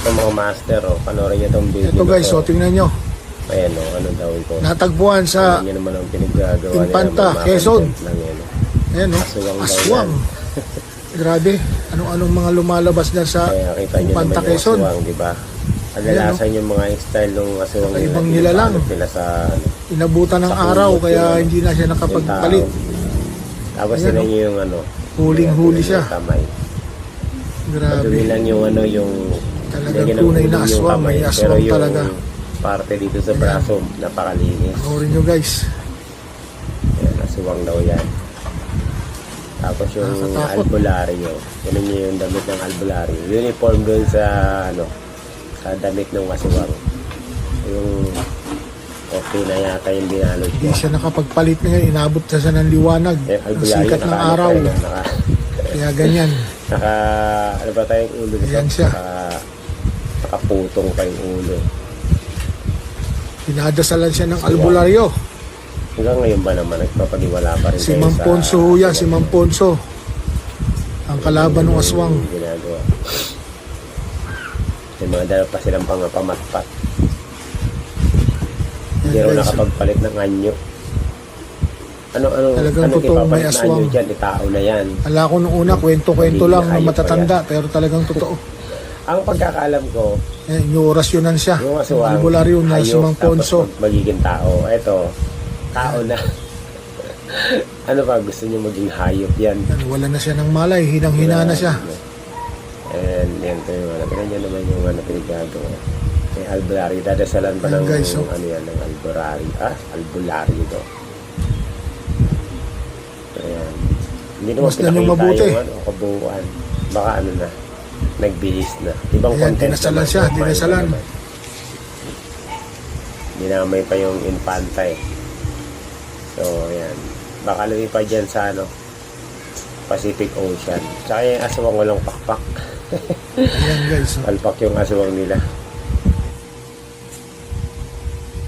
Ito mga master, oh. Panoorin nyo itong video. Ito guys, so tingnan nyo. Ayan, oh. Ano daw ito? Natagpuan sa Ayan naman ang pinaggagawa nila. Infanta, mga Quezon. content lang yan, oh. Ayan, no? Aswang daw Aswang. Grabe. Anong mga lumalabas dyan sa Kaya kita nyo Infanta, naman yung Quezon. aswang, di ba? Kadalasan yung mga style ng aswang Ibang nila lang. Nila sa, ano, Inabutan ng sa araw, kulot kaya yung, hindi na siya yung nakapagpalit. tao. Tapos Ayan, sila no? yung ano. Huling-huli siya. Yung kamay. Grabe. Madumi lang yung ano, yung Talagang lagyan ng tunay na ulo yung aswang. kamay. May Pero aswang yung talaga. parte dito sa braso, napakalinis. Panoorin nyo guys. Ayan, aswang daw yan. Tapos yung Nakakatakot. albularyo. Yan yung damit ng albularyo. Uniform doon sa ano, sa damit ng aswang. Yung okay na yata yung binalot Hindi ko. siya nakapagpalit na ngayon. Inabot na siya ng liwanag. Ang sikat ng araw. Kaya ganyan. Ano ba tayong ulo? Ayan siya. Nakaputong pa yung ulo. Pinadasalan siya ng albularyo. Hanggang ngayon ba naman nagpapaniwala pa rin Si kayo Mang sa- Ponso ho yan, si Mang Ponso. Ang kalaban ng aswang. Yung ginagawa. May mga dalaw pa silang pamatpat. Hindi Yan, raw guys. nakapagpalit ng anyo. Talagang totoong may ipapalit na aswang. anyo dyan? Tao na yan. Ala ko nung una, kwento-kwento lang na Hayop pa matatanda, pero talagang totoo. Ang pagkakaalam ko, Inuorasyonan siya. yung Yung aswang, albularyo na si hayop, Mang Ponso. tapos magiging tao. Eto, tao na. Ano ba, gusto niyo maging hayop yan? Yan, wala na siya ng malay, hinang-hina na siya. And yan to yung ano. Pero yan naman yung ano pinagagawa. May albularyo. Dadasalan pa Ayan, ng guys, oh. ano yan, ng albularyo. Albularyo to. Ayan. Hindi naman Masdan yung pinakita mabuti. yung ano, kabuuan. Baka ano na, nagbihis na. Ibang Ayan, content dinasalan naman. siya, Kumain dinasalan. naman. Dinamay pa yung infanta eh. So, ayan. Baka lumipad dyan sa ano, Pacific Ocean. Tsaka yung aswang walang pakpak. Ayan guys. Palpak yung aswang nila.